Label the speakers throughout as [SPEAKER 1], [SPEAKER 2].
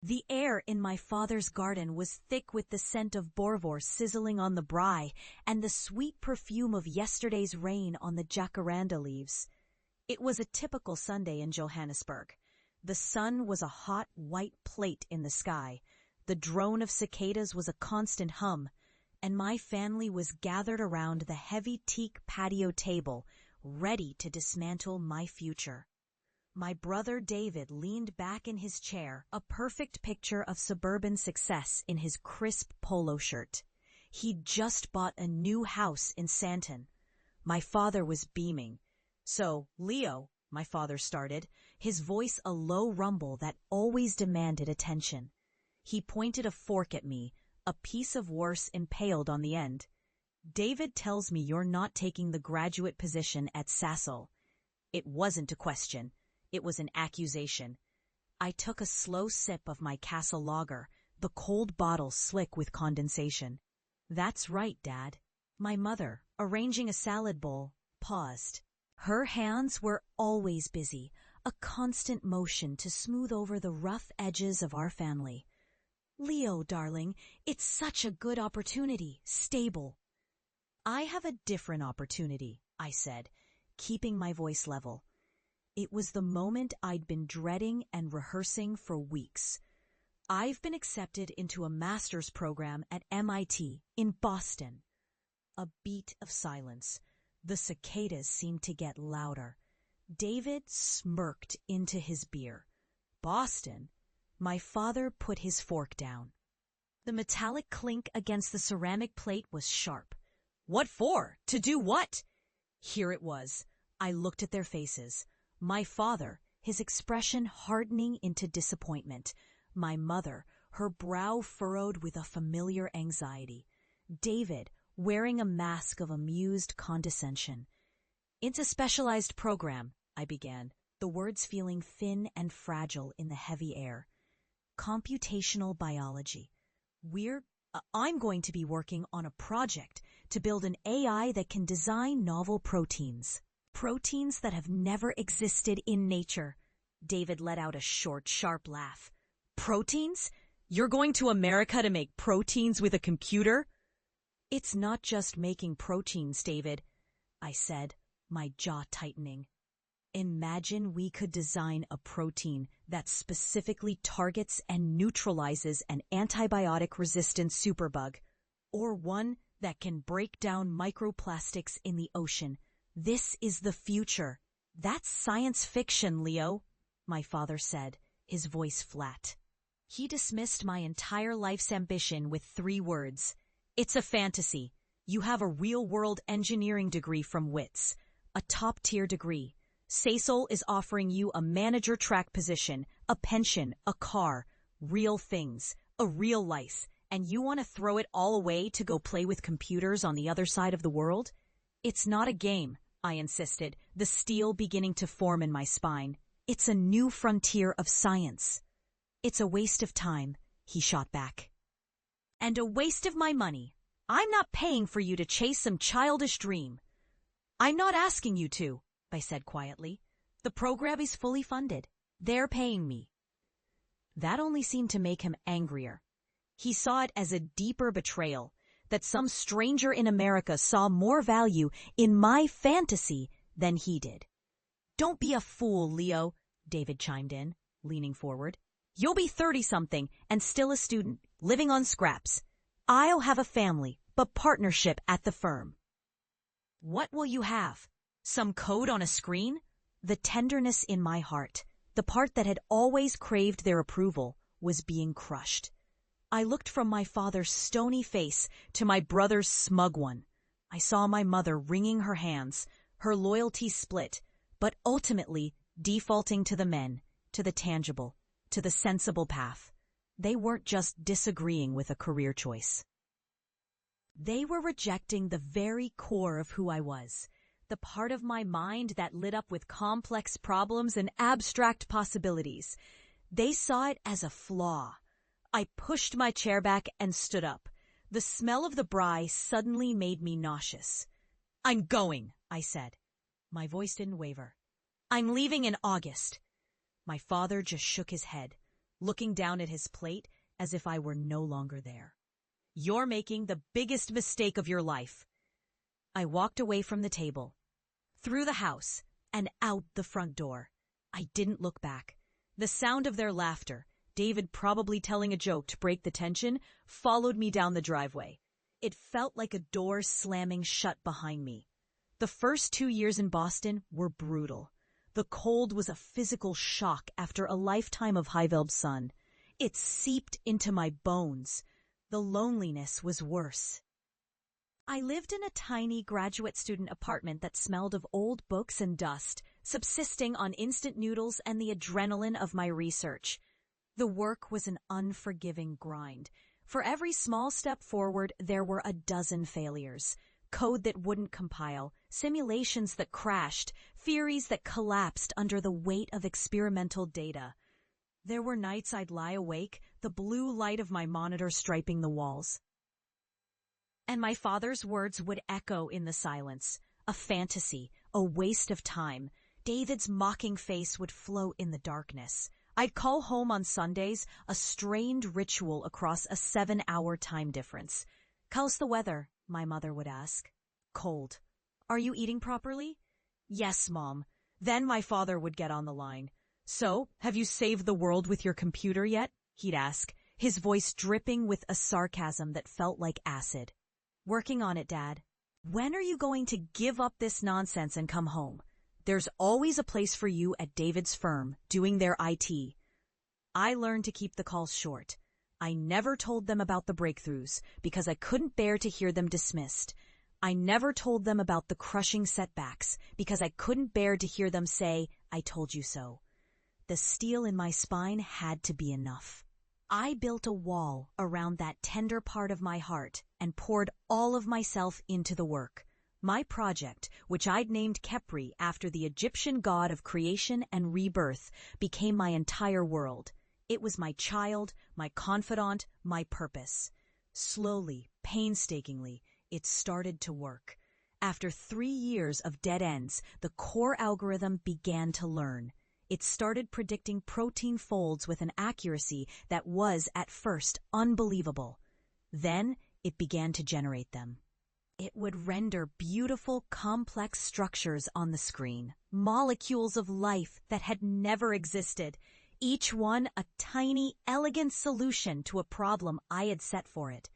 [SPEAKER 1] The air in my father's garden was thick with the scent of boerewors sizzling on the braai and the sweet perfume of yesterday's rain on the jacaranda leaves. It was a typical Sunday in Johannesburg. The sun was a hot white plate in the sky, the drone of cicadas was a constant hum, and my family was gathered around the heavy teak patio table, ready to dismantle my future. My brother David leaned back in his chair, a perfect picture of suburban success in his crisp polo shirt. He'd just bought a new house in Sandton. My father was beaming. "So, Leo," my father started, his voice a low rumble that always demanded attention. He pointed a fork at me, a piece of wurst impaled on the end. "David tells me you're not taking the graduate position at Sasol." It wasn't a question. It was an accusation. I took a slow sip of my Castle lager, the cold bottle slick with condensation. "That's right, Dad." My mother, arranging a salad bowl, paused. Her hands were always busy, a constant motion to smooth over the rough edges of our family. "Leo, darling, it's such a good opportunity, stable." "I have a different opportunity," I said, keeping my voice level. It was the moment I'd been dreading and rehearsing for weeks. "I've been accepted into a master's program at MIT in Boston." A beat of silence. The cicadas seemed to get louder. David smirked into his beer. "Boston?" My father put his fork down. The metallic clink against the ceramic plate was sharp. "What for? To do what?" Here it was. I looked at their faces. My father, his expression hardening into disappointment. My mother, her brow furrowed with a familiar anxiety. David, wearing a mask of amused condescension. "It's a specialized program," I began, the words feeling thin and fragile in the heavy air. "Computational biology. I'm going to be working on a project to build an AI that can design novel proteins. Proteins that have never existed in nature." David let out a short, sharp laugh. "Proteins? You're going to America to make proteins with a computer?" "It's not just making proteins, David," I said, my jaw tightening. "Imagine we could design a protein that specifically targets and neutralizes an antibiotic-resistant superbug, or one that can break down microplastics in the ocean. This is the future." "That's science fiction, Leo," my father said, his voice flat. He dismissed my entire life's ambition with 3 words. "It's a fantasy. You have a real-world engineering degree from WITS, a top-tier degree. Sasol is offering you a manager track position, a pension, a car, real things, a real life, and you want to throw it all away to go play with computers on the other side of the world?" "It's not a game," I insisted, the steel beginning to form in my spine. "It's a new frontier of science." "It's a waste of time," he shot back. "And a waste of my money. I'm not paying for you to chase some childish dream." "I'm not asking you to," I said quietly. "The program is fully funded. They're paying me." That only seemed to make him angrier. He saw it as a deeper betrayal, that some stranger in America saw more value in my fantasy than he did. "Don't be a fool, Leo," David chimed in, leaning forward. "You'll be 30-something and still a student, living on scraps. I'll have a family, but partnership at the firm." "What will you have? Some code on a screen?" The tenderness in my heart, the part that had always craved their approval, was being crushed. I looked from my father's stony face to my brother's smug one. I saw my mother wringing her hands, her loyalty split, but ultimately defaulting to the men, to the tangible, to the sensible path. They weren't just disagreeing with a career choice. They were rejecting the very core of who I was, the part of my mind that lit up with complex problems and abstract possibilities. They saw it as a flaw. I pushed my chair back and stood up. The smell of the braai suddenly made me nauseous. "I'm going," I said. My voice didn't waver. "I'm leaving in August." My father just shook his head. looking down at his plate as if I were no longer there. "You're making the biggest mistake of your life." I walked away from the table, through the house, and out the front door. I didn't look back. The sound of their laughter, David probably telling a joke to break the tension, followed me down the driveway. It felt like a door slamming shut behind me. The first 2 years in Boston were brutal. The cold was a physical shock after a lifetime of high-velvet sun. It seeped into my bones. The loneliness was worse. I lived in a tiny graduate student apartment that smelled of old books and dust, subsisting on instant noodles and the adrenaline of my research. The work was an unforgiving grind. For every small step forward, there were a dozen failures. Code that wouldn't compile, simulations that crashed, theories that collapsed under the weight of experimental data. There were nights I'd lie awake, the blue light of my monitor striping the walls. And my father's words would echo in the silence. A fantasy, a waste of time. David's mocking face would float in the darkness. I'd call home on Sundays, a strained ritual across a 7-hour time difference. "How's the weather?" my mother would ask. "Cold." "Are you eating properly?" "Yes, Mom." Then my father would get on the line. "So, have you saved the world with your computer yet?" he'd ask, his voice dripping with a sarcasm that felt like acid. "Working on it, Dad." "When are you going to give up this nonsense and come home? There's always a place for you at David's firm, doing their IT. I learned to keep the calls short. I never told them about the breakthroughs because I couldn't bear to hear them dismissed. I never told them about the crushing setbacks because I couldn't bear to hear them say, "I told you so." The steel in my spine had to be enough. I built a wall around that tender part of my heart and poured all of myself into the work. My project, which I'd named Khepri after the Egyptian god of creation and rebirth, became my entire world. It was my child, my confidant, my purpose. Slowly, painstakingly, it started to work. After 3 years of dead ends, the core algorithm began to learn. It started predicting protein folds with an accuracy that was, at first, unbelievable. Then, it began to generate them. It would render beautiful, complex structures on the screen, molecules of life that had never existed, each one a tiny, elegant solution to a problem I had set for it.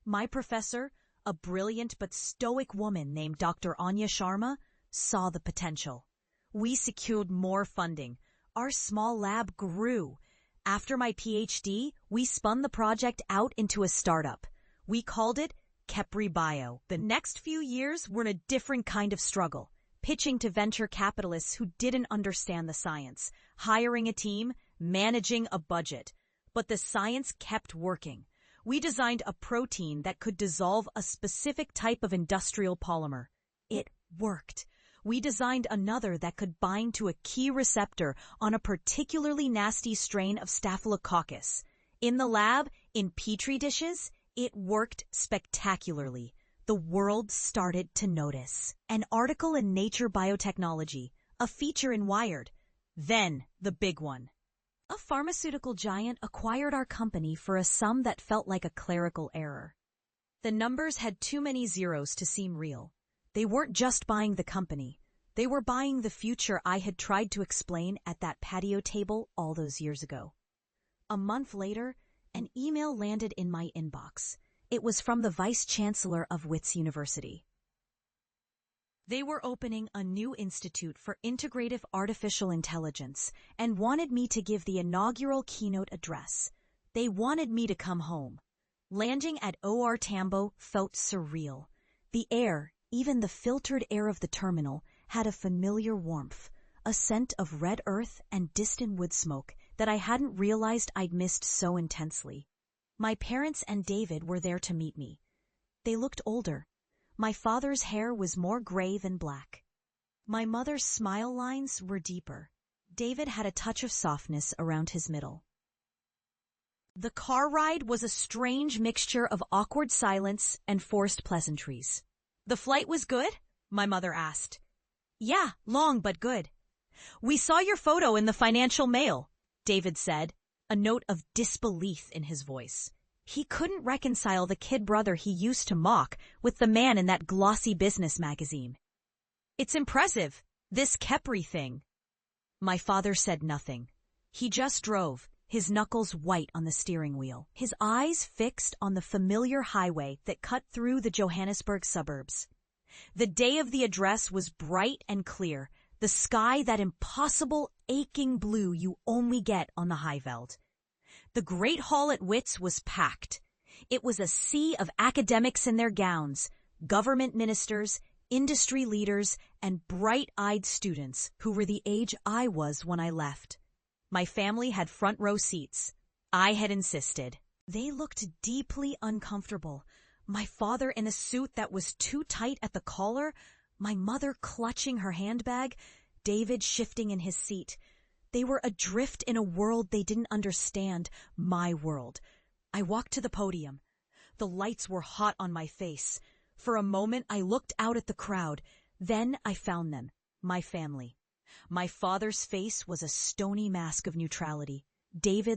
[SPEAKER 1] My professor, a brilliant but stoic woman named Dr. Anya Sharma, saw the potential. We secured more funding. Our small lab grew. After my PhD, we spun the project out into a startup. We called it Khepri Bio. The next few years were a different kind of struggle, pitching to venture capitalists who didn't understand the science, hiring a team, managing a budget. But the science kept working. We designed a protein that could dissolve a specific type of industrial polymer. It worked. We designed another that could bind to a key receptor on a particularly nasty strain of Staphylococcus. In the lab, in petri dishes, it worked spectacularly. The world started to notice. An article in Nature Biotechnology, a feature in Wired. Then, the big one. A pharmaceutical giant acquired our company for a sum that felt like a clerical error. The numbers had too many zeros to seem real. They weren't just buying the company. They were buying the future I had tried to explain at that patio table all those years ago. A month later, an email landed in my inbox. It was from the Vice Chancellor of Wits University. They were opening a new institute for integrative artificial intelligence and wanted me to give the inaugural keynote address. They wanted me to come home. Landing at OR Tambo felt surreal. The air, even the filtered air of the terminal, had a familiar warmth, a scent of red earth and distant wood smoke that I hadn't realized I'd missed so intensely. My parents and David were there to meet me. They looked older. My father's hair was more gray than black. My mother's smile lines were deeper. David had a touch of softness around his middle. The car ride was a strange mixture of awkward silence and forced pleasantries. "The flight was good?" my mother asked. "Yeah, long but good." "We saw your photo in the Financial Mail," David said. a note of disbelief in his voice. He couldn't reconcile the kid brother he used to mock with the man in that glossy business magazine. "It's impressive, this Kepri thing." My father said nothing. He just drove, his knuckles white on the steering wheel, his eyes fixed on the familiar highway that cut through the Johannesburg suburbs. The day of the address was bright and clear, the sky that impossible aching blue you only get on the Highveld. The Great Hall at Wits was packed. It was a sea of academics in their gowns, government ministers, industry leaders, and bright-eyed students who were the age I was when I left. My family had front row seats. I had insisted. They looked deeply uncomfortable. My father in a suit that was too tight at the collar, my mother clutching her handbag, David shifting in his seat. They were adrift in a world they didn't understand, my world. I walked to the podium. The lights were hot on my face. For a moment I looked out at the crowd. Then I found them, my family. My father's face was a stony mask of neutrality. David